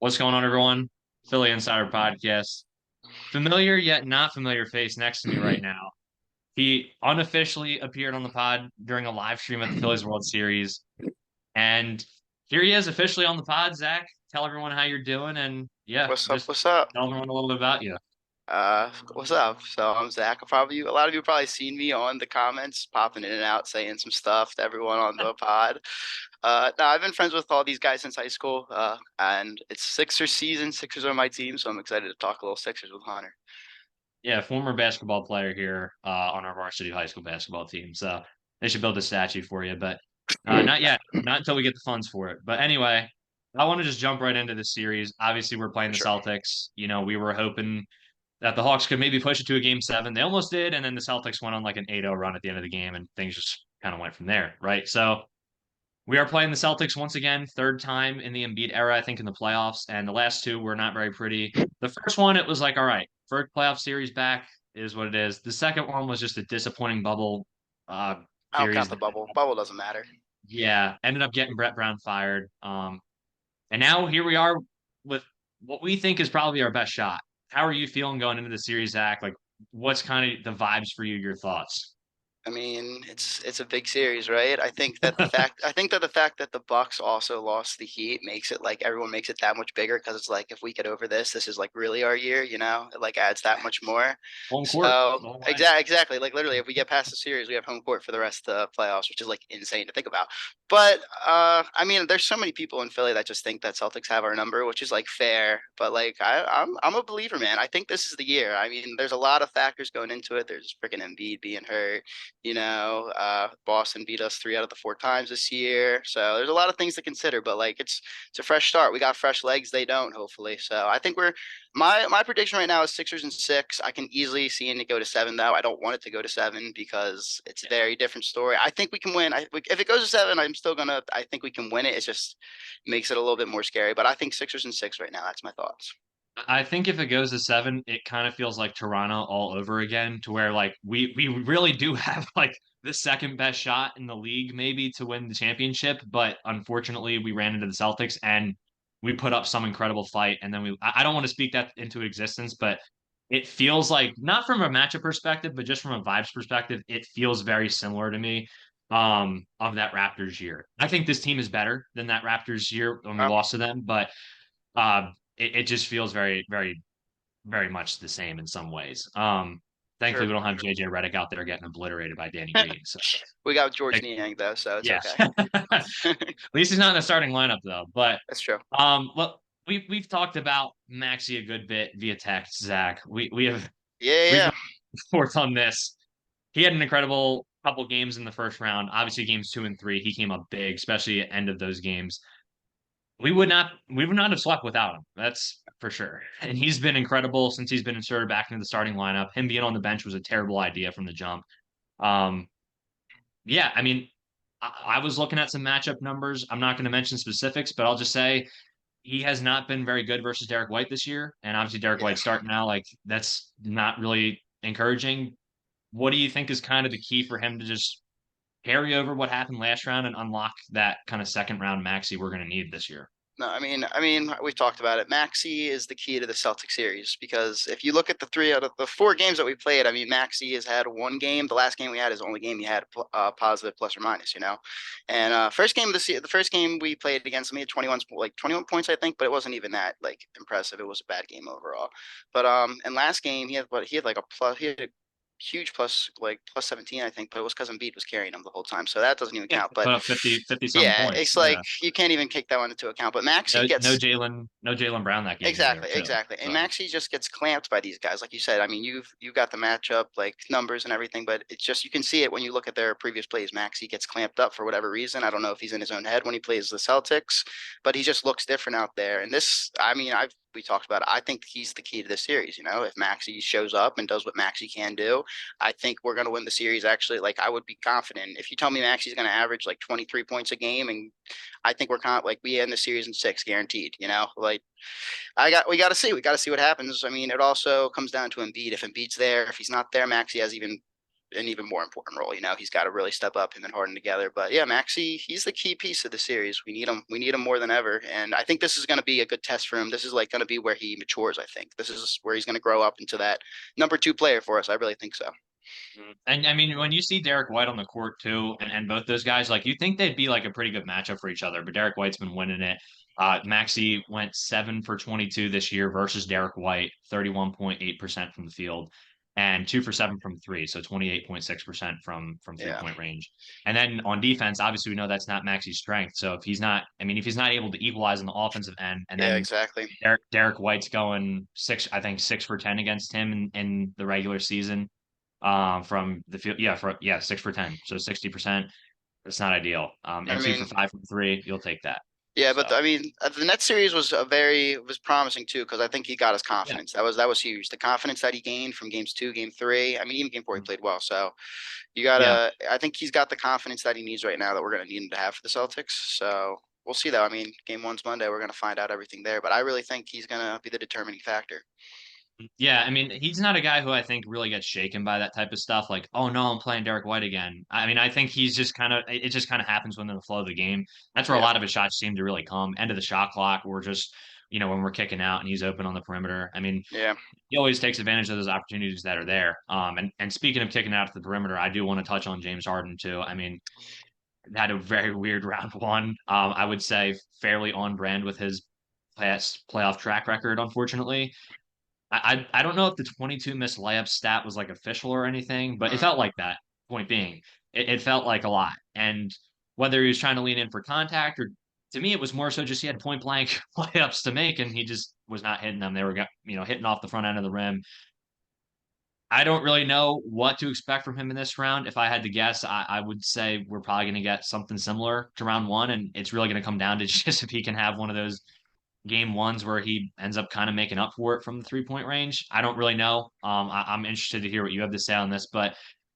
What's going on, everyone? Philly Insider Podcast. Familiar yet not familiar face next to me right now. He unofficially appeared on the pod during a live stream at the Phillies World Series. And here he is officially on the pod. Zach, tell everyone how you're doing. And yeah, What's up? just What's up? tell everyone a little bit about you. What's up? So I'm Zach. A lot of you probably seen me on the comments, popping in and out, saying some stuff to everyone on the pod. No, I've been friends with all these guys since high school. And it's Sixers season. Sixers are my team, so I'm excited to talk a little Sixers with Hunter. Yeah, former basketball player here on our varsity high school basketball team. So they should build a statue for you, but not yet. Not until we get the funds for it. But anyway, I want to just jump right into the series. Obviously, we're playing For the sure. Celtics. We were hoping that the Hawks could maybe push it to a game seven. They almost did, and then the Celtics went on like an 8-0 run at the end of the game, and things just kind of went from there, right? So we are playing the Celtics once again, third time in the Embiid era, I think, in the playoffs, and the last two were not very pretty. The first one, it was like, all right, first playoff series back is what it is. The second one was just a disappointing bubble uh, I don't series count the that, bubble. Bubble doesn't matter. yeah, ended up getting Brett Brown fired. And now here we are with what we think is probably our best shot. How are you feeling going into the series, Zach? Like, what's kind of the vibes for you, your thoughts? I mean, it's a big series, right? I think that the fact that the Bucks also lost the Heat makes it like everyone makes it that much bigger because it's like if we get over this is like really our year, you know? It like adds that much more. Home court So the whole way. exactly. Like literally, if we get past the series, we have home court for the rest of the playoffs, which is like insane to think about. But I mean, there's so many people in Philly that just think that Celtics have our number, which is like fair. But like, I'm a believer, man. I think this is the year. I mean, there's a lot of factors going into it. There's freaking Embiid being hurt. Boston beat us 3 out of the 4 times this year, so there's a lot of things to consider. But like, it's a fresh start. We got fresh legs. They don't, hopefully. So I think we're my prediction right now is Sixers and 6. I can easily see it go to 7 though. I don't want it to go to 7 because it's a very different story. I think we can win. If it goes to 7, I'm still gonna. I think we can win it. It just makes it a little bit more scary. But I think Sixers and 6 right now. That's my thoughts. I think if it goes to seven, it kind of feels like Toronto all over again, to where like we really do have like the second best shot in the league maybe to win the championship, but unfortunately we ran into the Celtics and we put up some incredible fight, and then I don't want to speak that into existence, but it feels like not from a matchup perspective, but just from a vibes perspective, it feels very similar to me of that Raptors year. I think this team is better than that Raptors year when we Uh, lost to them, but it just feels very, very, very much the same in some ways. Thankfully, sure. we don't have JJ Redick out there getting obliterated by Danny Green. So, We got George like, Niang though, so it's yeah. okay. At least he's not in the starting lineup though. But That's true. well, we've talked about Maxey a good bit via text, Zach. We've Yeah, gone yeah. forth on this. He had an incredible couple games in the first round. Obviously, games 2 and 3, he came up big, especially at the end of those games. We would not have swept without him. That's for sure. And he's been incredible since he's been inserted back into the starting lineup. Him being on the bench was a terrible idea from the jump. Um, yeah, I mean, I was looking at some matchup numbers. I'm not going to mention specifics, but I'll just say he has not been very good versus Derek White this year. And obviously, Derek Yeah. White's starting now. Like, that's not really encouraging. What do you think is kind of the key for him to just carry over what happened last round and unlock that kind of second round maxi we're going to need this year? No, I mean, we've talked about it. Maxey is the key to the Celtic series because if you look at the 3 out of the 4 games that we played, I mean, Maxey has had one game. The last game we had is the only game he had positive plus or minus, you know. And first game of the first game we played against him, he had 21 points, I think, but it wasn't even that like impressive. It was a bad game overall. But and last game he had like a plus he had a huge plus 17, I think, but it was because Embiid was carrying him the whole time, so that doesn't even Yeah, count. But put up 50 some yeah, points. it's like Yeah. you can't even take that one into account. But Maxi gets No Jalen Brown that game either, exactly, too. exactly, and So Maxi just gets clamped by these guys, like you said. I mean, you've got the matchup like numbers and everything, but it's just you can see it when you look at their previous plays. Maxi gets clamped up for whatever reason. I don't know if he's in his own head when he plays the Celtics, but he just looks different out there. And this, I mean, I've we talked about it. I think he's the key to this series. You know, if Maxi shows up and does what Maxi can do, I think we're going to win the series. Actually, like I would be confident if you tell me Maxi's going to average like 23 points a game, and I think we're kind of like we end the series in 6 guaranteed. You know, like we got to see what happens. I mean, it also comes down to Embiid. If Embiid's there, if he's not there, Maxi has even an even more important role. He's got to really step up, him and Harden together. But yeah, Maxey, he's the key piece of the series. We need him. We need him more than ever. And I think this is going to be a good test for him. This is like going to be where he matures. I think this is where he's going to grow up into that number 2 player for us. I really think so. And I mean, when you see Derek White on the court too, and both those guys, like you think they'd be like a pretty good matchup for each other, but Derek White's been winning it. Maxey went 7 for 22 this year versus Derek White, 31.8% from the field, and 2 for 7 from three, so 28.6% from three Yeah. point range. And then on defense, obviously we know that's not Maxey's strength. So if he's not, I mean, if he's not able to equalize on the offensive end, and Yeah. then Exactly. Derek White's going I think 6 for 10 against him in the regular season from the field. Yeah, 6 for 10. So 60%. It's not ideal. I And two mean, for five from three, you'll take that. yeah, but So I mean, the Nets series was promising too because I think he got his yeah. confidence. That was huge. The confidence that he gained from games 2, game 3. I mean, even game 4 he played well. So you Yeah. gotta. I think he's got the confidence that he needs right now that we're gonna need him to have for the Celtics. So we'll see though. I mean, game 1's Monday. We're gonna find out everything there. But I really think he's gonna be the determining factor. Yeah, I mean, he's not a guy who I think really gets shaken by that type of stuff. Like, oh no, I'm playing Derek White again. I mean, I think he's just kind of it just kind of happens within the flow of the game. That's where a Yeah. lot of his shots seem to really come. End of the shot clock, or just when we're kicking out and he's open on the perimeter. I mean, Yeah. he always takes advantage of those opportunities that are there. And speaking of kicking out to the perimeter, I do want to touch on James Harden too. I mean, had a very weird round one. I would say fairly on brand with his past playoff track record, unfortunately. I don't know if the 22 missed layup stat was like official or anything, but it Mm. felt like that. Point being, it felt like a lot. And whether he was trying to lean in for contact or to me, it was more so just he had point blank layups to make and he just was not hitting them. They were, hitting off the front end of the rim. I don't really know what to expect from him in this round. If I had to guess, I would say we're probably going to get something similar to round one. And it's really going to come down to just if he can have one of those game ones where he ends up kind of making up for it from the 3 point range. I don't really know. I'm interested to hear what you have to say on this, but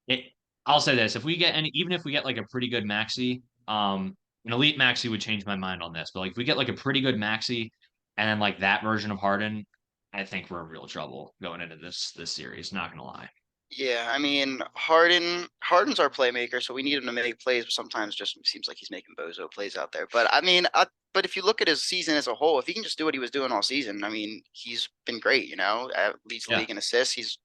it. I'll say this: if we get any, even if we get like a pretty good Maxey, an elite Maxey would change my mind on this. But like if we get like a pretty good Maxey, and then like that version of Harden, I think we're in real trouble going into this series. Not gonna lie. Yeah, I mean, Harden's our playmaker, so we need him to make plays, but sometimes just seems like he's making bozo plays out there. But I mean, but if you look at his season as a whole, if he can just do what he was doing all season, I mean, he's been great, leads the Yeah. league in assists. He's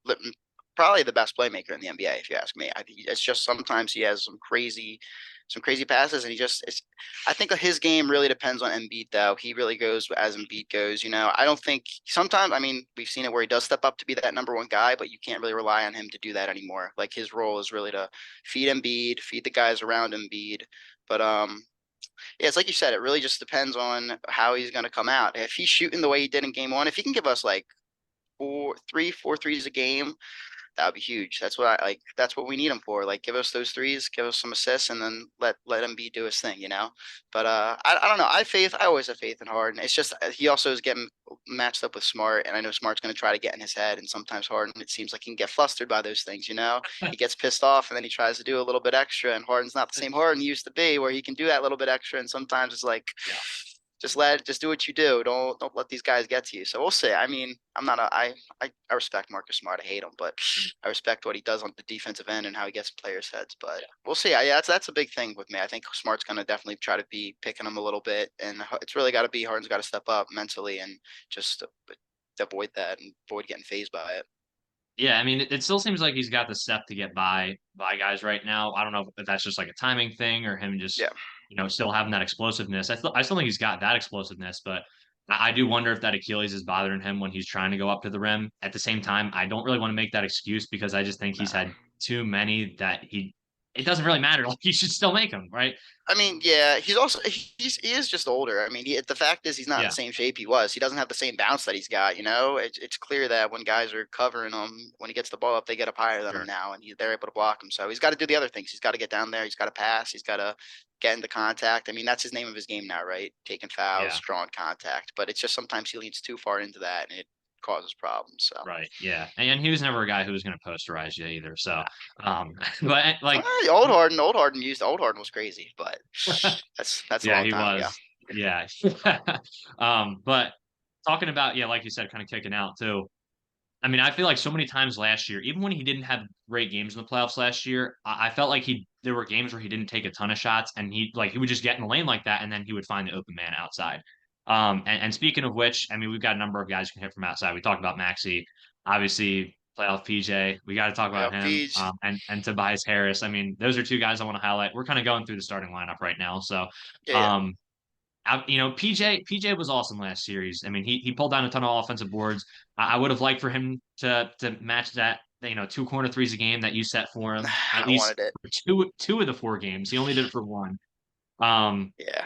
probably the best playmaker in the NBA, if you ask me. I think it's just sometimes he has some crazy passes, and I think his game really depends on Embiid, though. He really goes as Embiid goes. I don't think sometimes. I mean, we've seen it where he does step up to be that number 1 guy, but you can't really rely on him to do that anymore. Like his role is really to feed Embiid, feed the guys around Embiid. But yeah, it's like you said. It really just depends on how he's going to come out. If he's shooting the way he did in game 1, if he can give us like 4 threes a game, that would be huge. That's what I like. That's what we need him for. Like, give us those threes, give us some assists, and then let him do his thing. But I don't know. I always have faith in Harden. It's just he also is getting matched up with Smart, and I know Smart's going to try to get in his head. And sometimes Harden, it seems like he can get flustered by those things. He gets pissed off, and then he tries to do a little bit extra. And Harden's not the same Harden he used to be, where he can do that little bit extra. And sometimes it's like, Yeah. just do what you do. Don't let these guys get to you. So we'll see. I mean, I'm not a I respect Marcus Smart. I hate him, but I respect what he does on the defensive end and how he gets in players' heads. But we'll see. Yeah, that's a big thing with me. I think Smart's gonna definitely try to be picking him a little bit, and it's really got to be Harden's got to step up mentally and just avoid that and avoid getting phased by it. Yeah, I mean, it still seems like he's got the step to get by guys right now. I don't know if that's just like a timing thing or him just, Yeah. still having that explosiveness. I still think he's got that explosiveness, but I do wonder if that Achilles is bothering him when he's trying to go up to the rim. At the same time, I don't really want to make that excuse because I just think No. he's had too many that it doesn't really matter. Like he should still make them, right? I mean, yeah, he is just older. I mean, the fact is he's not in the Yeah, same shape he was. He doesn't have the same bounce that he's got. It's clear that when guys are covering him, when he gets the ball up, they get up higher than him sure. now, and they're able to block him. So he's got to do the other things. He's got to get down there. He's got to pass. He's got to get into contact. I mean, that's his name of his game now, right? Taking fouls, Yeah. drawing contact. But it's just sometimes he leans too far into that, and it causes problems. So. Right. Yeah. And he was never a guy who was going to posterize you either. So, but like, Old Harden was crazy, but that's a yeah, long he time ago. was. Yeah. But talking about, yeah, like you said, kind of kicking out too. I mean, I feel like so many times last year, even when he didn't have great games in the playoffs last year, I felt like there were games where he didn't take a ton of shots, and he would just get in the lane like that, and then he would find the open man outside. And speaking of which, I mean, we've got a number of guys who can hit from outside. We talked about Maxey, obviously playoff PJ. We got to talk about Yeah, him. Peach. And Tobias Harris. I mean, those are two guys I want to highlight. We're kind of going through the starting lineup right now, so Yeah, yeah. um, PJ was awesome last series. I mean, he pulled down a ton of offensive boards. I would have liked for him to match that, two corner threes a game that you set for him, at I least wanted it. for two of the 4 games. He only did it for one. Um, Yeah.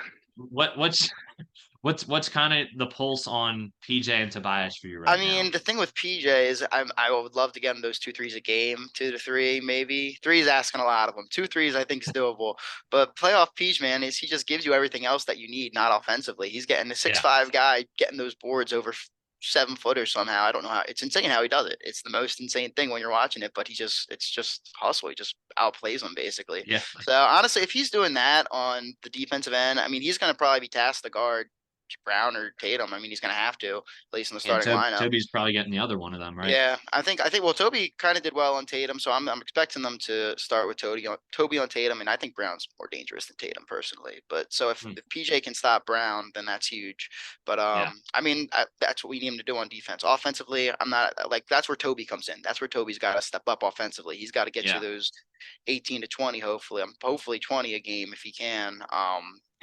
what's kind of the pulse on PJ and Tobias for you I right now? mean, the thing with PJ is I would love to get him those 2 threes a game, 2 to 3 maybe. Three is asking a lot of them. 2 threes I think is doable. But playoff Peach man is he just gives you everything else that you need, not offensively. He's getting the six Yeah, five guy getting those boards over 7 footers somehow. I don't know how. It's insane how he does it. It's the most insane thing when you're watching it. But it's just hustle. He just outplays them basically. yeah. So honestly, if he's doing that on the defensive end, I mean, he's going to probably be tasked to guard Brown or Tatum. I mean, he's going to have to, at least in the And starting lineup. Toby's probably getting the other one of them, right? Yeah, I think well Toby kind of did well on Tatum, so I'm expecting them to start with Toby on Tatum, and I think Brown's more dangerous than Tatum personally. But so if, Hmm. if PJ can stop Brown, then that's huge. But Yeah, I mean that's what we need him to do on defense. Offensively, I'm not like that's where Toby comes in. That's where Toby's got to step up offensively. He's got to get you yeah. those 18 to 20, hopefully. Hopefully 20 a game if he can.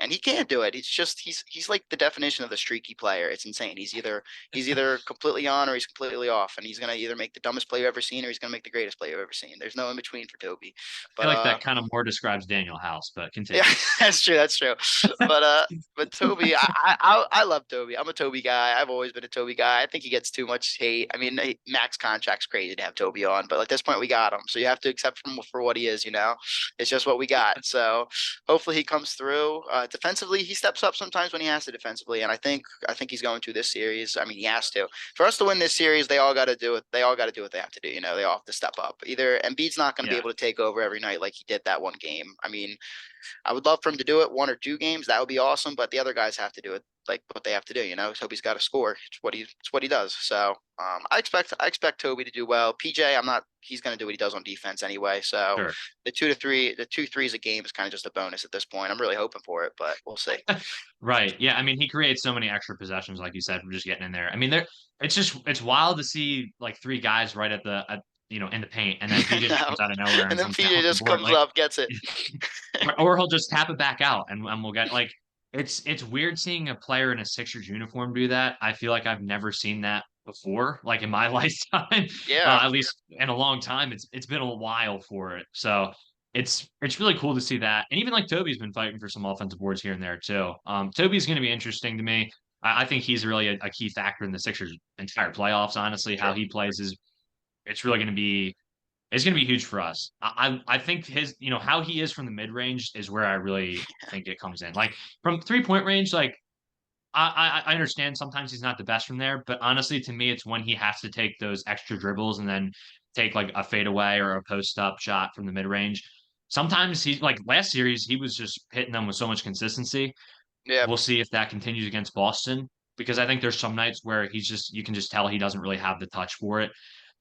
And he can't do it. It's just he's like the definition of the streaky player. It's insane. He's either completely on or he's completely off, and he's gonna either make the dumbest play you've ever seen or he's gonna make the greatest play you've ever seen. There's no in between for Toby. I feel But like that kind of more describes Daniel House, but yeah, continue. that's true. That's true. But Toby, I love Toby. I'm a Toby guy. I've always been a Toby guy. I think he gets too much hate. I mean, max contract's crazy to have Toby on, but at this point we got him, so you have to accept him for what he is. It's just what we got. So hopefully he comes through. Defensively, he steps up sometimes when he has to defensively, and I think he's going to this series. I mean, he has to. For us to win this series, they all got to do it. They all got to do what they have to do. They all have to step up. Either Embiid's not going to be Yeah. able to take over every night like he did that one game. I mean, I would love for him to do it 1 or 2 games. That would be awesome. But the other guys have to do it like what they have to do. So he's got to score. It's what he does. So I expect Toby to do well. PJ, I'm not. He's going to do what he does on defense anyway. So Sure. the 2 threes a game is kind of just a bonus at this point. I'm really hoping for it, but we'll see. Right. Yeah. I mean, he creates so many extra possessions, like you said, from just getting in there. I mean, it's wild to see like 3 guys right in the paint, and then PJ just No. comes out of nowhere And and then comes down PJ with the just board. comes Like, up, gets it. or he'll just tap it back out, and we'll get like it's weird seeing a player in a Sixers uniform do that. I feel like I've never seen that before, like in my lifetime, Yeah. at least in a long time. It's been a while for it, so it's really cool to see that. And even like Toby's been fighting for some offensive boards here and there too. Toby's going to be interesting to me. I think he's really a key factor in the Sixers' entire playoffs. Honestly, how Sure. he plays is it's really going to be it's going to be huge for us. I think how he is from the mid range is where I really think it comes in. Like from 3 point range, like I understand sometimes he's not the best from there, but honestly, to me, it's when he has to take those extra dribbles and then take like a fadeaway or a post up shot from the mid range. Sometimes he's like last series, he was just hitting them with so much consistency. Yeah. We'll see if that continues against Boston because I think there's some nights where you can just tell he doesn't really have the touch for it.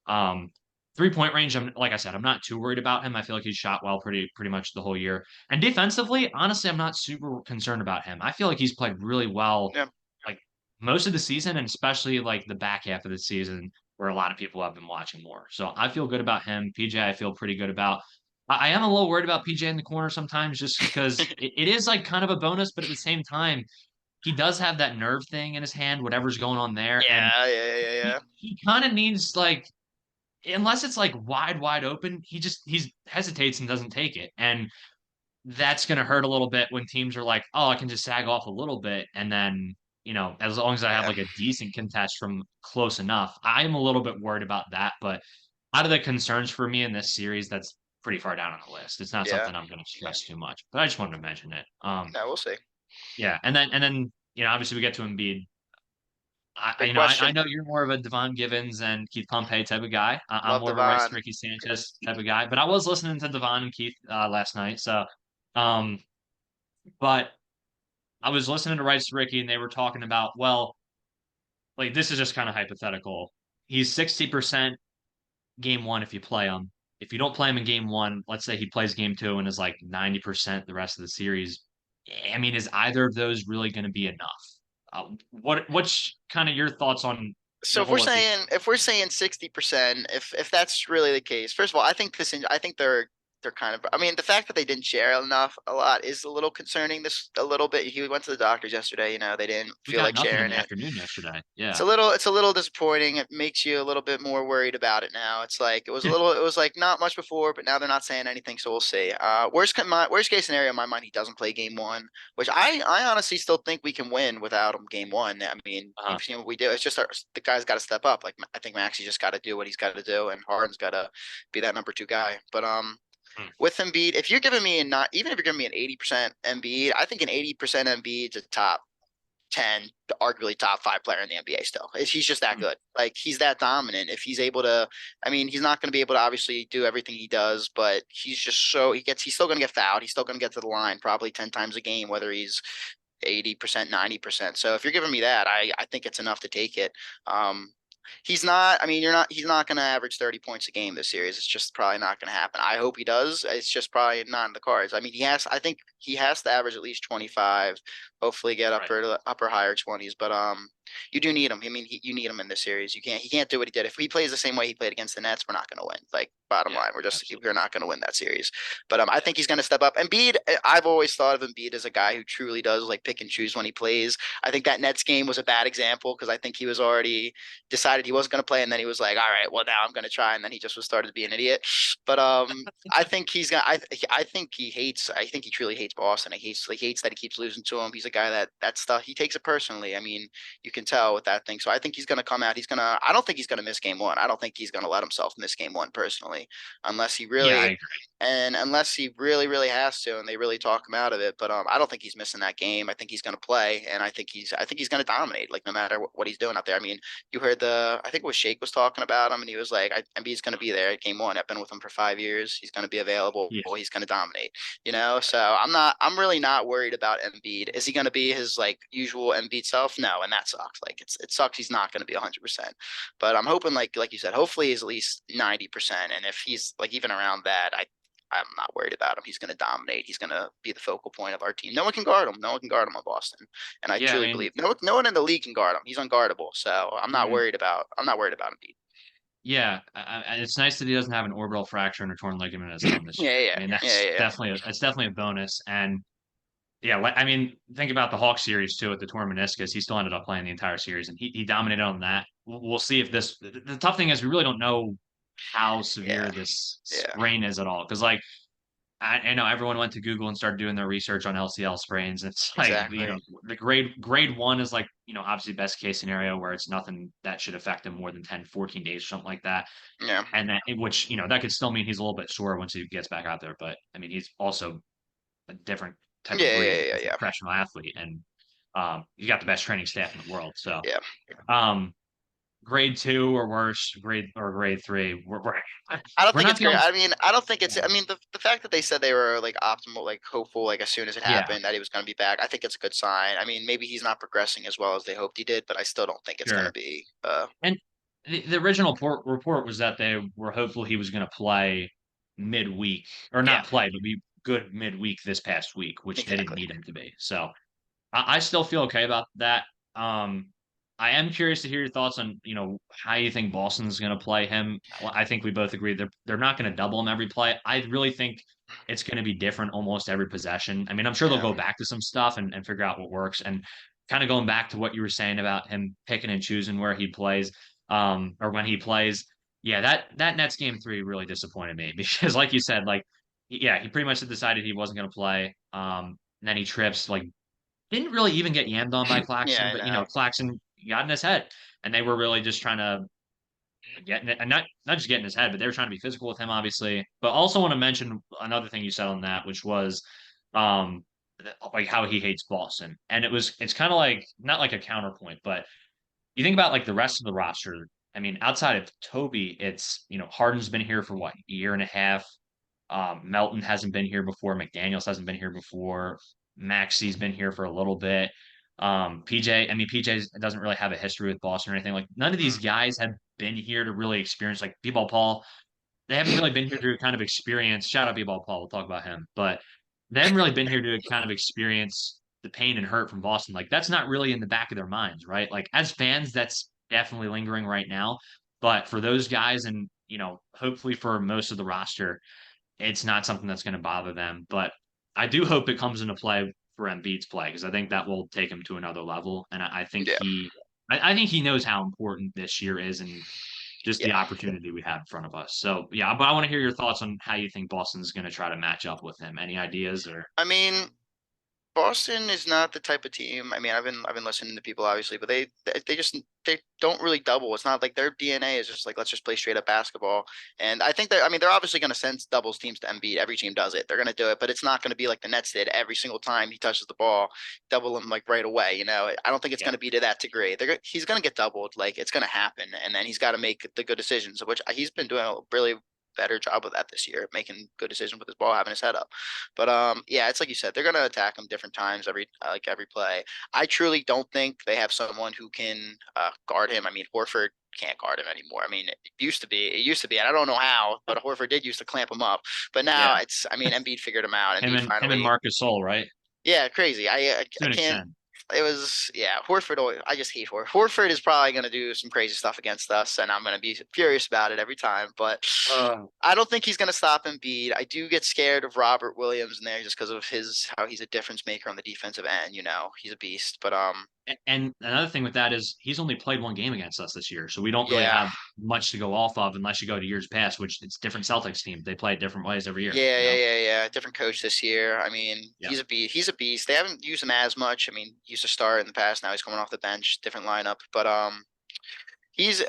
Um, 3 point range, like I said, I'm not too worried about him. I feel like he's shot well pretty much the whole year. And defensively, honestly, I'm not super concerned about him. I feel like he's played really well Yeah. like most of the season and especially like the back half of the season where a lot of people have been watching more. So I feel good about him. PJ, I feel pretty good about. I am a little worried about PJ in the corner sometimes just because it is like kind of a bonus, but at the same time, he does have that nerve thing in his hand, whatever's going on there. And Yeah. Yeah. Yeah. Yeah. he kind of needs like unless it's like wide open, he's hesitates and doesn't take it. And that's gonna hurt a little bit when teams are like, oh, I can just sag off a little bit and then, as long as I have Yeah. like a decent contest from close enough, I'm a little bit worried about that. But out of the concerns for me in this series, that's pretty far down on the list. It's not Yeah. something I'm gonna stress too much. But I just wanted to mention it. Yeah. We'll see. Yeah, and then obviously we get to Embiid. I Big you know I question. know you're more of a Devon Givens and Keith Pompey type of guy. I'm Love more of a Rice Devon. Ricky Sanchez type of guy. But I was listening to Devon and Keith last night, so um, but I was listening to Rice Ricky and they were talking about well, like this is just kind of hypothetical. he's 60% game one if you play him. If you don't play him in game one, let's say he plays game two and is like 90% the rest of the series. I mean, is either of those really going to be enough? What's kind of your thoughts on So the if we're whole of the saying if we're saying 60%, if that's really the case, first of all, I think they're kind of, I mean, the fact that they didn't share a lot is a little concerning. This a little bit. He went to the doctors yesterday. They didn't we feel got like nothing in sharing the it. afternoon yesterday? Yeah. It's a little disappointing. It makes you a little bit more worried about it now. It's like it was like not much before, but now they're not saying anything, so we'll see. Worst case scenario in my mind, he doesn't play game one, which I honestly still think we can win without him game one. I mean, Uh-huh. you've seen what we do. It's just the guy's got to step up. Like I think Maxey just got to do what he's got to do, and Harden's got to be that number two guy. But Hmm. with Embiid, if you're giving me a not even if you're giving me an 80% Embiid, I think an 80% Embiid's a top 10, arguably top five player in the NBA still. He's just that Hmm. good. Like he's that dominant. If he's able to, I mean, he's not going to be able to obviously do everything he does, but he's just he's still going to get fouled. He's still going to get to the line probably 10 times a game, whether he's 80%, 90%. So if you're giving me that, I think it's enough to take it. Um, he's not, I mean, he's not going to average 30 points a game this series. It's just probably not going to happen. I hope he does. It's just probably not in the cards. I mean, I think he has to average at least 25, hopefully get Right. upper higher 20s. But you do need him. I mean, you need him in this series. He can't do what he did. If he plays the same way he played against the Nets, we're not going to win. Like bottom Yeah. line, we're Absolutely. not going to win that series. But I Yeah. think he's going to step up. Embiid, I've always thought of Embiid as a guy who truly does like pick and choose when he plays. I think that Nets game was a bad example because I think he was already decided he wasn't going to play, and then he was like, "All right, well now I'm going to try," and then he just was started to be an idiot. But I think he's got. I think he hates. I think he truly hates Boston. He hates that he keeps losing to him. He's a guy that stuff he takes it personally. I mean, you can tell with that thing. So I think he's going to come out. He's going to. I don't think he's going to miss game one. I don't think he's going to let himself miss game one personally, unless he Yeah, I really agree. and unless he really, really has to, and they really talk him out of it. But I don't think he's missing that game. I think he's going to play, and I think he's going to dominate. Like no matter what he's doing out there. I mean, you heard I think it was Shake was talking about him, and he was like, Embiid's going to be there at game one. I've been with him for 5 years. He's going to be available. Yeah. He's going to dominate. So I'm really not worried about Embiid. Is he going to be his like usual Embiid self? No, and that sucks. Like it sucks. He's not going to be 100%. But I'm hoping, like you said, hopefully he's at least 90%. And if he's like even around that, I'm not worried about him. He's going to dominate. He's going to be the focal point of our team. No one can guard him. No one can guard him on Boston, and I Yeah, I truly mean, believe no one in the league can guard him. He's unguardable. So mhm. I'm not worried about him. Yeah, it's nice that he doesn't have an orbital fracture and a torn ligament in his thumb this year. Yeah, I yeah, mean, yeah, yeah, that's definitely a bonus. And yeah, I mean, think about the Hawks series too with the torn meniscus. He still ended up playing the entire series, and he dominated on that. We'll see if this. The tough thing is we really don't know how severe yeah, this yeah. sprain is at all. Because like I know everyone went to Google and started doing their research on LCL sprains. It's like Exactly. the grade one is like obviously best case scenario where it's nothing that should affect him more than 10, 14 days or something like that. Yeah, And that which that could still mean he's a little bit sore once he gets back out there. But I mean he's also a different type of yeah, breed. yeah, yeah, He's a yeah, professional athlete, and he's got the best training staff in the world. So, yeah. um, grade two or worse, grade three, I don't we're think not it's the great. only. I mean, I don't think it's. Yeah, I mean, the fact that they said they were like optimal, like hopeful, like as soon as it yeah, happened that he was going to be back, I think it's a good sign. I mean, maybe he's not progressing as well as they hoped he did, but I still don't think it's going to sure. be. And the original report was that they were hopeful he was going to play midweek, or Yeah, not play, but be good midweek this past week, which they didn't exactly. need him to be. So I still feel okay about that. I am curious to hear your thoughts on, how you think Boston's going to play him. Well, I think we both agree they're not going to double him every play. I really think it's going to be different almost every possession. I mean, I'm sure they'll Yeah, go back to some stuff and figure out what works. And kind of going back to what you were saying about him picking and choosing where he plays, or when he plays. Yeah, that Nets game three really disappointed me because, like you said, like, yeah, he pretty much decided he wasn't going to play. And then he trips like didn't really even get yammed on by yeah, Claxton, I but know. Claxton got in his head, and they were really just trying to get in it, and not just get in his head, but they were trying to be physical with him, obviously. But also want to mention another thing you said on that, which was um like how he hates Boston, and it's kind of like not like a counterpoint, but you think about like the rest of the roster. I mean, outside of Toby, it's Harden's been here for what, a year and a half. Melton hasn't been here before. McDaniels hasn't been here before. Maxey's been here for a little bit. PJ, I mean, PJ doesn't really have a history with Boston or anything. Like none of these Mm. guys have been here to really experience like B-ball Paul. They haven't really been here to kind of experience. Shout out B-ball Paul. We'll talk about him, but they haven't really been here to kind of experience the pain and hurt from Boston. Like that's not really in the back of their minds, right? Like as fans, that's definitely lingering right now. But for those guys, and hopefully for most of the roster, it's not something that's going to bother them. But I do hope it comes into play for Embiid's play because I think that will take him to another level. And I think Yeah. I think he knows how important this year is and just Yeah. the opportunity we have in front of us. So yeah, but I want to hear your thoughts on how you think Boston's going to try to match up with him. Any ideas or? I mean, Boston is not the type of team. I mean, I've been listening to people obviously, but they don't really double. It's not like their DNA is just like let's just play straight up basketball. And I think that I mean they're obviously going to send doubles teams to Embiid. Every team does it. They're going to do it, but it's not going to be like the Nets did every single time he touches the ball, double him like right away. I don't think it's Yeah, going to be to that degree. He's going to get doubled. Like it's going to happen, and then he's got to make the good decisions, which he's been doing a really better job of that this year, making good decisions with his ball, having his head up. But yeah, it's like you said, they're gonna attack him different times every play. I truly don't think they have someone who can guard him. I mean, Horford can't guard him anymore. I mean, it used to be, and I don't know how, but Horford did used to clamp him up. But now yeah. I mean, Embiid figured him out. Embiid Him and finally, Marcus Sol, right? yeah, crazy. To I an can't. extent. It was yeah. Horford. I just hate Horford. Horford is probably going to do some crazy stuff against us, and I'm going to be furious about it every time. But I don't think he's going to stop Embiid. I do get scared of Robert Williams in there just because of his how he's a difference maker on the defensive end. He's a beast. But And another thing with that is he's only played one game against us this year, so we don't really yeah, have much to go off of unless you go to years past, which it's different Celtics teams. They play different ways every year, yeah, you know? Different coach this year. I mean, Yeah. he's a beast. He's a beast. They haven't used him as much. I mean, he used to start in the past. Now he's coming off the bench, different lineup. But I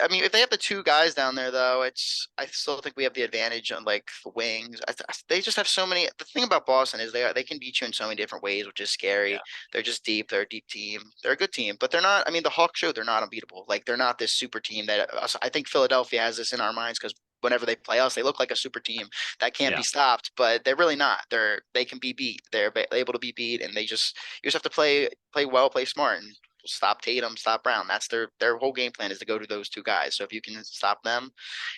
mean, if they have the two guys down there, though, I still think we have the advantage on like the wings. They just have so many. The thing about Boston is they can beat you in so many different ways, which is scary. Yeah. They're just deep. They're a deep team. They're a good team, but they're not. I mean, the Hawks show they're not unbeatable. Like they're not this super team that I think Philadelphia has this in our minds because whenever they play us, they look like a super team that can't Yeah. be stopped, but they're really not. They can be beat. They're able to be beat, and you just have to play well, play smart, and stop Tatum, stop Brown. That's their whole game plan is to go to those two guys. So if you can stop them,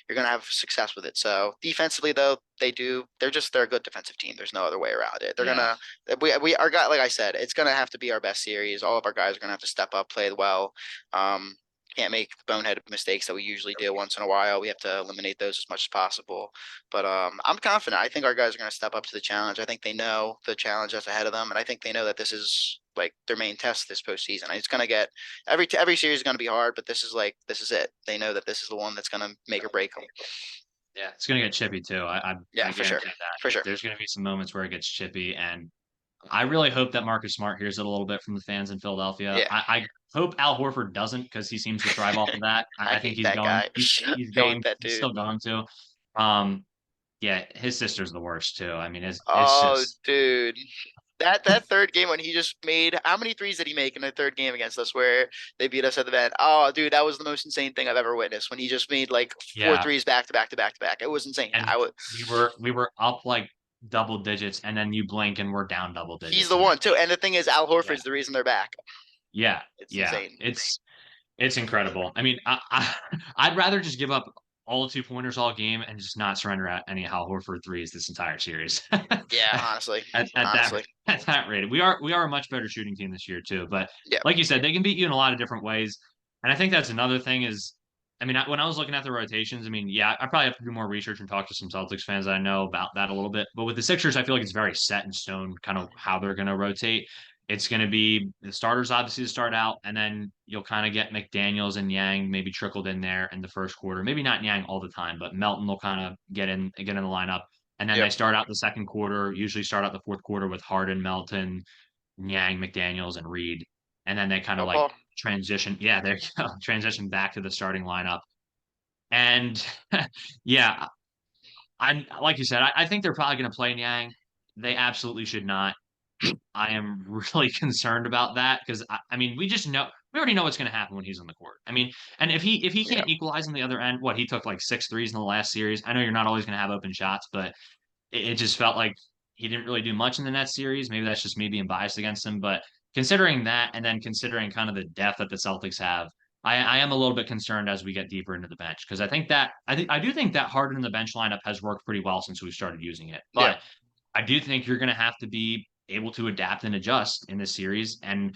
you're gonna have success with it. So defensively though, they're a good defensive team. There's no other way around it. They're Yeah. gonna we our guy like I said, it's gonna have to be our best series. All of our guys are gonna have to step up, play well. Um, can't make the boneheaded mistakes that we usually do once in a while. We have to eliminate those as much as possible. But I'm confident. I think our guys are going to step up to the challenge. I think they know the challenge that's ahead of them, and I think they know that this is like their main test this postseason. It's going to get every series is going to be hard, but this is it. They know that this is the one that's going to make or break them. Yeah. It's gonna get chippy too. I Yeah, for sure, guarantee that. for sure. There's gonna be some moments where it gets chippy, and I really hope that Marcus Smart hears it a little bit from the fans in Philadelphia. Yeah, I hope Al Horford doesn't because he seems to thrive off of that. I I think hate that guy. Hate that he's dude. still going to. Um, yeah, his sister's the worst too. I mean, it's Oh, just dude. That third game when he just made how many threes did he make in the third game against us where they beat us at the end? Oh, dude, that was the most insane thing I've ever witnessed when he just made like four yeah. threes back to back to back to back. It was insane. And we were up like double digits, and then you blink and we're down double He's digits the in that. one too. And the thing is, Al Yeah, Horford's the reason they're back. yeah, It's yeah. insane. It's incredible. I mean, I'd rather just give up all 2 pointers all game and just not surrender at any Hal Horford threes this entire series. Yeah, honestly, At that honestly, at that rate, we are a much better shooting team this year too. But yeah, like you said, they can beat you in a lot of different ways, and I think that's another thing is. I mean, when I was looking at the rotations, I mean, yeah, I probably have to do more research and talk to some Celtics fans that I know about that a little bit. But with the Sixers, I feel like it's very set in stone, kind of how they're going to rotate. It's going to be the starters obviously to start out, and then you'll kind of get McDaniels and Yang maybe trickled in there in the first quarter. Maybe not Yang all the time, but Melton will kind of get in the lineup, and then they yep. start out the second quarter. Usually start out the fourth quarter with Harden, Melton, Yang, McDaniels, and Reed, and then they kind of No like Paul. transition. Yeah, they transition back to the starting lineup, and yeah, I'm like you said, I think they're probably going to play Yang. They absolutely should not. I am really concerned about that because I mean we already know what's going to happen when he's on the court. I mean, and if he Yeah, can't equalize on the other end, what he took like 6 threes in the last series. I know you're not always going to have open shots, but it just felt like he didn't really do much in the net series. Maybe that's just me being biased against him, but considering that, and then considering kind of the depth that the Celtics have, I am a little bit concerned as we get deeper into the bench because I do think that Harden in the bench lineup has worked pretty well since we started using it. Yeah. But I do think you're going to have to be able to adapt and adjust in this series. And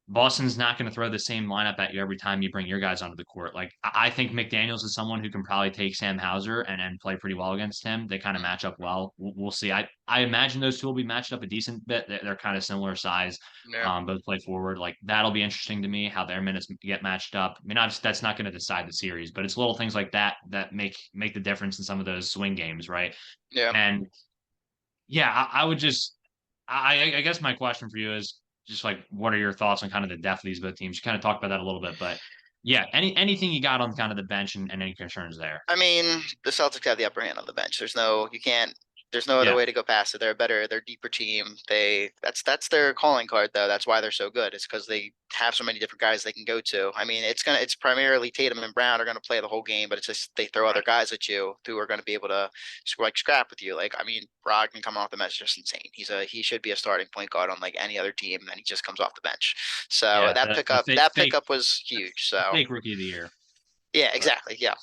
Boston's not going to throw the same lineup at you every time you bring your guys onto the court. Like I think McDaniels is someone who can probably take Sam Hauser and play pretty well against him. They kind of match up well. We'll see. I imagine those two will be matched up a decent bit. They're kind of similar size. Yeah. Both play forward. Like that'll be interesting to me how their minutes get matched up. I mean, obviously that's not going to decide the series, but it's little things like that that make the difference in some of those swing games, right? Yeah. And yeah, I would just I guess my question for you is just like what are your thoughts on kind of the depth of these both teams? You kind of talked about that a little bit, but yeah, anything you got on kind of the bench and any concerns there? I mean, the Celtics have the upper hand on the bench. There's no other Yeah, way to go past it. They're a deeper team. That's their calling card though. That's why they're so good. It's because they have so many different guys they can go to. I mean, it's primarily Tatum and Brown are gonna play the whole game, but it's just they throw other right. guys at you who are gonna be able to scrap with you. Like, I mean, Brogdon coming off the bench is just insane. He should be a starting point guard on like any other team, and he just comes off the bench. So Yeah, that the pickup fake that fake pickup was huge. So fake rookie of the year. yeah, But exactly. Yeah.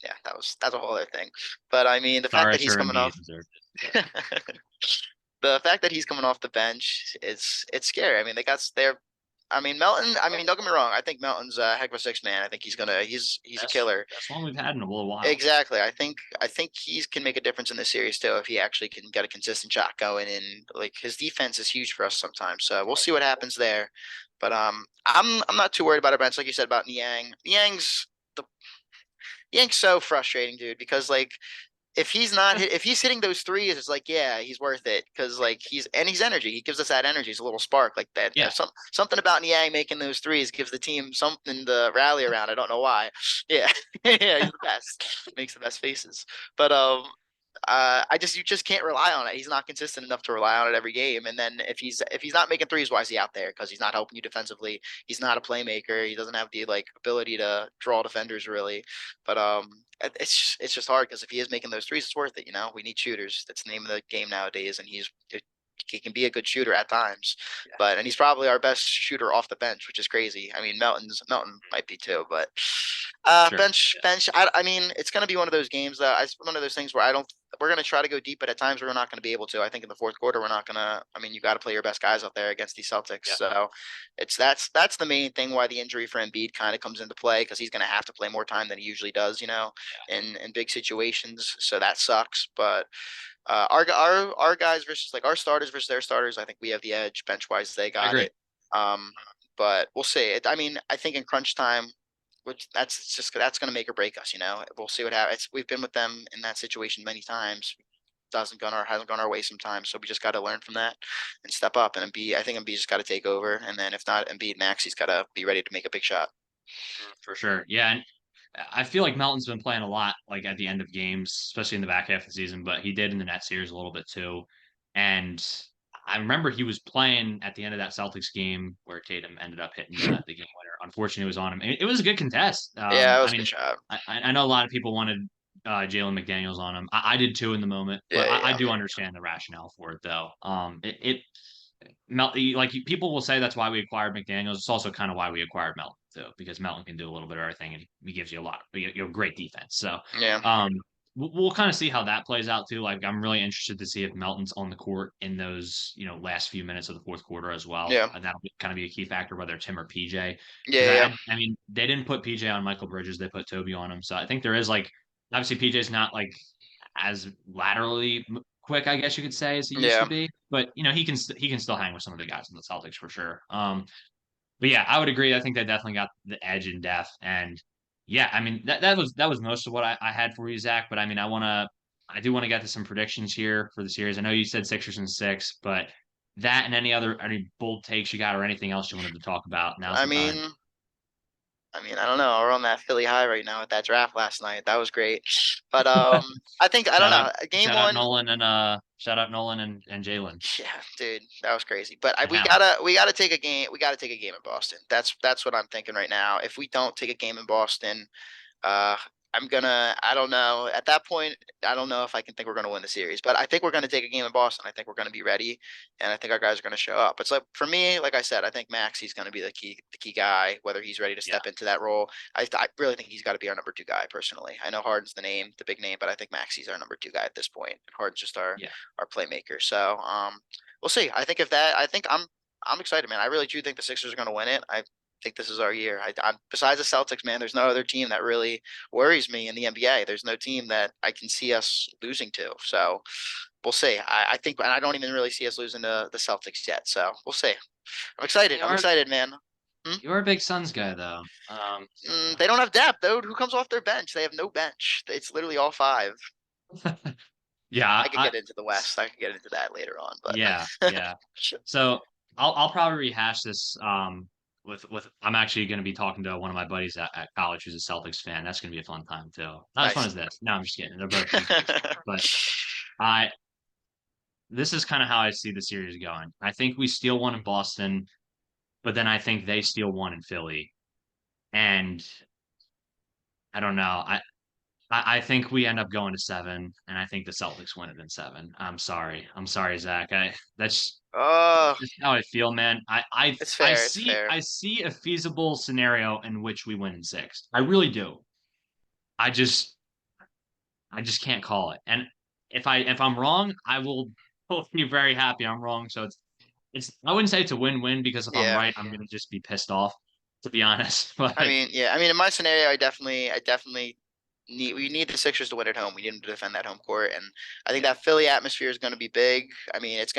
Yeah, that's a whole other thing. But I mean, the fact sorry, that he's sir, coming Embiid off deserved it. But the fact that he's coming off the bench is it's scary. I mean, they're I mean, Melton, I mean, don't get me wrong. I think Melton's a heck of a six man. I think he's a killer. best one we've had in a little while. Exactly. I think he can make a difference in this series too if he actually can get a consistent shot going and like his defense is huge for us sometimes. So we'll see what happens there. But I'm not too worried about our bench like you said about Niang. The Niang's so frustrating, dude, because like if he's hitting those threes, it's like yeah, he's worth it because like he's energy. He gives us that energy. He's a little spark like that. Yeah, Something about Niang making those threes gives the team something to rally around. I don't know why. Yeah, yeah, he's the best. Makes the best faces. But you just can't rely on it. He's not consistent enough to rely on it every game. And then if he's not making threes, why is he out there? Because he's not helping you defensively. He's not a playmaker. He doesn't have the like ability to draw defenders really. But it's just hard because if he is making those threes, it's worth it. You know, we need shooters. That's the name of the game nowadays, and he can be a good shooter at times, and he's probably our best shooter off the bench, which is crazy. I mean, Melton might be too, but sure. bench. I mean, it's going to be one of those games that one of those things where I don't. We're going to try to go deep, but at times we're not going to be able to. I think in the fourth quarter we're not going to. I mean, you got to play your best guys out there against these Celtics. Yeah, So that's the main thing why the injury for Embiid kind of comes into play because he's going to have to play more time than he usually does. You know, in big situations. So that sucks, but. Our guys versus like our starters versus their starters, I think we have the edge bench wise. They I got agree. it. Um, but we'll see. I mean, I think in crunch time, which that's going to make or break us. You know, we'll see what happens. We've been with them in that situation many times. Hasn't gone our way sometimes. So we just got to learn from that and step up. And I think Embiid just got to take over. And then if not Embiid, Maxey's got to be ready to make a big shot. For sure. Yeah, and I feel like Melton's been playing a lot, like at the end of games, especially in the back half of the season, but he did in the net series a little bit too. And I remember he was playing at the end of that Celtics game where Tatum ended up hitting the game winner. Unfortunately, it was on him. It was a good contest. Yeah, it I was a good mean, shot. I know a lot of people wanted Jalen McDaniels on him. I did too in the moment, but Yeah, I yeah, do understand the rationale for it though. Like people will say that's why we acquired McDaniels. It's also kind of why we acquired Melton too, because Melton can do a little bit of everything and he gives you a lot, great defense. So, yeah, um, we'll kind of see how that plays out too. Like I'm really interested to see if Melton's on the court in those last few minutes of the fourth quarter as well. yeah, And that'll kind of be a key factor whether it's him or PJ. Because yeah, yeah, I mean they didn't put PJ on Michael Bridges, they put Toby on him. So I think there is like obviously PJ's not like as laterally quick, I guess you could say, as he used to yeah. be. But he can still hang with some of the guys in the Celtics for sure. But yeah, I would agree. I think they definitely got the edge in depth, and yeah, I mean that was most of what I had for you, Zach. But I mean, I do want to get to some predictions here for the series. I know you said Sixers in six, but that and any bold takes you got or anything else you wanted to talk about, now's I the time. mean, I don't know. We're on that Philly high right now with that draft last night. That was great. But I don't know. Game one, Shout out Nolan and Jalen. yeah, dude, that was crazy. But And we Hound. gotta take a game. We gotta take a game in Boston. That's what I'm thinking right now. If we don't take a game in Boston, uh, I don't know. At that point, I don't know if I can think we're gonna win the series, but I think we're gonna take a game in Boston. I think we're gonna be ready, and I think our guys are gonna show up. It's like for me, like I said, I think Maxey's gonna be the key guy, whether he's ready to Yeah. step into that role. I really think he's got to be our number two guy personally. I know Harden's the big name, but I think Maxey's our number two guy at this point. Harden's just Yeah. our playmaker. So we'll see. I think I'm excited, man. I really do think the Sixers are gonna win it. I think this is our year. I'm besides the Celtics, man. There's no other team that really worries me in the NBA. There's no team that I can see us losing to. So we'll see. I think, and I don't even really see us losing to the Celtics yet. So we'll see. I'm excited. You I'm are excited, man. you're a big Suns guy though. They don't have depth, though. Who comes off their bench? They have no bench. It's literally all five. Yeah, I could get into the West. I could get into that later on, but yeah. So I'll probably rehash this with I'm actually going to be talking to one of my buddies at college who's a Celtics fan. That's going to be a fun time too. Not as fun nice. as this. No, I'm just kidding. They're both but I this is kind of how I see the series going. I think we steal one in Boston, but then I think they steal one in Philly. And I don't know. I think we end up going to seven, and I think the Celtics win it in seven. I'm sorry. I'm sorry, Zach. Oh, That's how I feel, man. it's fair. It's I fair. see a feasible scenario in which we win in six. I really do. I just I just can't call it. And if I'm wrong, I will be very happy I'm wrong. So it's I wouldn't say it's a win-win because if I'm Yeah. right, I'm gonna just be pissed off, to be honest. I But mean, yeah. I mean, in my scenario, I definitely we need the Sixers to win at home. We need them to defend that home court, and I think yeah, that Philly atmosphere is going to be big. I mean, it's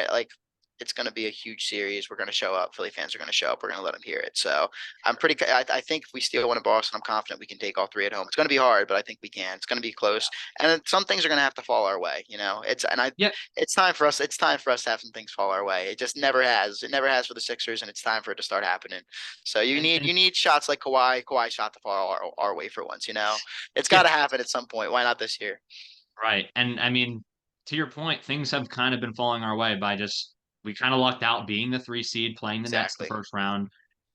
going to be a huge series. We're going to show up. Philly fans are going to show up. We're going to let them hear it. So I think if we steal one in Boston, I'm confident we can take all three at home. It's going to be hard, but I think we can. It's going to be close, and some things are going to have to fall our way. You know, yeah. it's time for us. It's time for us to have some things fall our way. It just never has. It never has for the Sixers, and it's time for it to start happening. So And you need shots like Kawhi shot to fall our way for once. You know, it's got yeah, to happen at some point. Why not this year? right. And I mean, to your point, things have kind of been falling our way by just we kind of lucked out being the 3 seed, playing the Nets the Exactly. first round.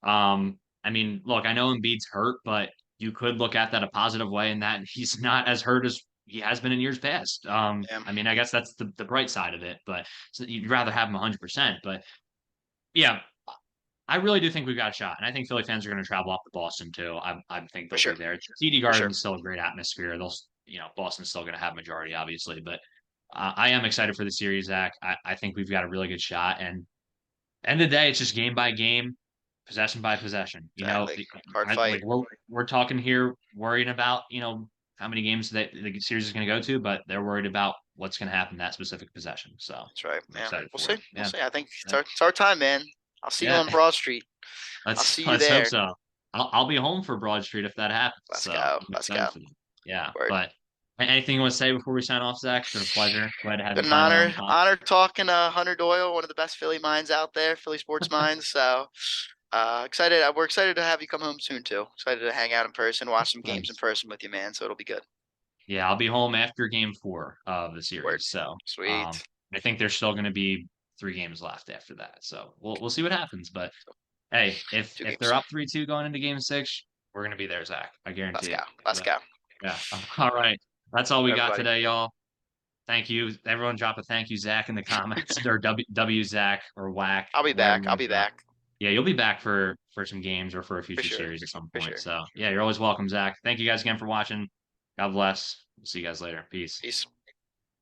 I mean, look, I know Embiid's hurt, but you could look at that a positive way in that he's not as hurt as he has been in years past. Yeah, I mean, I guess that's the bright side of it, but so you'd rather have him 100%. But yeah, I really do think we've got a shot, and I think Philly fans are going to travel up to Boston too. I think for they'll be sure. there. TD For sure. Garden's still a great atmosphere. Boston's still going to have majority, obviously, but I am excited for the series, Zach. I think we've got a really good shot, and end of the day, it's just game by game, possession by possession. Exactly. Hard fight. Like we're talking here, worrying about how many games that the series is going to go to, but they're worried about what's going to happen that specific possession. So That's right. I'm Yeah. excited We'll for see. it. We'll Yeah, see. I think yeah, it's our time, man. I'll see you yeah. on Broad Street. I'll see you Let's hope there. so. I'll be home for Broad Street if that happens. Let's So go. I'm Let's go. excited for that. Yeah, Word. but anything you want to say before we sign off, Zach? It's been a pleasure. Glad to have you Been an finally on the pod. honor talking to Hunter Doyle, one of the best Philly minds out there, Philly sports minds. So excited. We're excited to have you come home soon too. Excited to hang out in person, watch some games in Thanks. person with you, man. So it'll be good. Yeah, I'll be home after game 4 of the Word. series. So Sweet. I think there's still going to be 3 games left after that. So we'll see what happens. But hey, Two if games. they're up 3-2 going into game 6, we're going to be there, Zach. I Let's guarantee go. it. Let's But go. yeah, all right. That's all we got Everybody. today, y'all. Thank you. Everyone drop a thank you, Zach, in the comments or W Zach or Whack, I'll be whatever back. you I'll want be to drop. back. Yeah, you'll be back for some games or for a For future sure. series at some For point. sure. So yeah, you're always welcome, Zach. Thank you guys again for watching. God bless. We'll see you guys later. Peace. Peace.